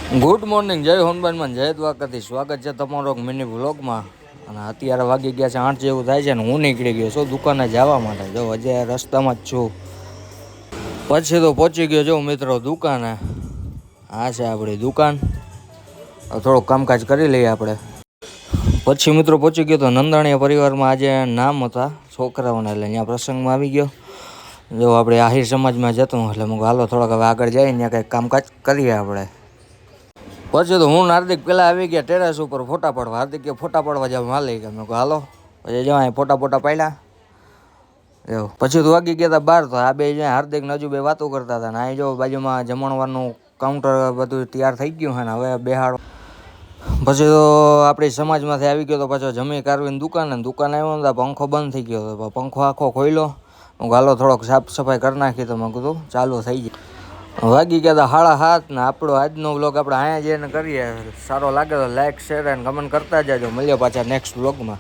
Good morning, જય હનુમાનમાં, જય દ્વારકાથી. સ્વાગત છે તમારો મિની વ્લોગમાં. અને અત્યારે વાગી ગયા છે 8 જેવું થાય છે ને હું નીકળી ગયો છું દુકાને જવા માટે. જો હજી રસ્તામાં જ છું. પછી તો પહોંચી ગયો છું મિત્રો દુકાને. આ છે આપણી દુકાન. થોડુંક કામકાજ કરી લઈએ આપણે. પછી મિત્રો પહોંચી ગયો તો નંદાણીયા પરિવારમાં. આજે નામ હતા છોકરાઓને, એટલે અહીંયા પ્રસંગમાં આવી ગયો. જો આપણે આહિર સમાજમાં જતું, એટલે હું હાલો થોડાક હવે આગળ જઈને ત્યાં કંઈક કામકાજ કરીએ આપણે. પછી તો હું હાર્દિક પહેલાં આવી ગયા ટેરેસ ઉપર ફોટા પાડવા. હાર્દિક કે ફોટા પાડવા જાવ માલિક, મેં કહું હાલો. પછી જવા ફોટા પાડ્યા. એવું પછી તો વાગી ગયા હતા 12. તો આ બે જ્યાં હાર્દિક ને હજુ બે વાતો કરતા હતા. ને અહીં જો બાજુમાં જમણવારનું કાઉન્ટર બધું તૈયાર થઈ ગયું છે ને હવે બેહાડ. પછી તો આપણી સમાજમાંથી આવી ગયો તો પાછો જમી કારવીને દુકાને આવ્યો ને પંખો બંધ થઈ ગયો હતો. પંખો આખો ખોલ્યો. હું હાલો થોડોક સાફ સફાઈ કરી નાખી તો મેં કીધું ચાલુ થઈ જાય. વાગી ગયા હતા 7:30 ને આપણો આજનો વ્લોગ આપણે અહીંયા જઈને કરીએ. સારો લાગે તો લાઈક શેર અને કમેન્ટ કરતા જજો. મળીએ પાછા નેક્સ્ટ વ્લોગમાં.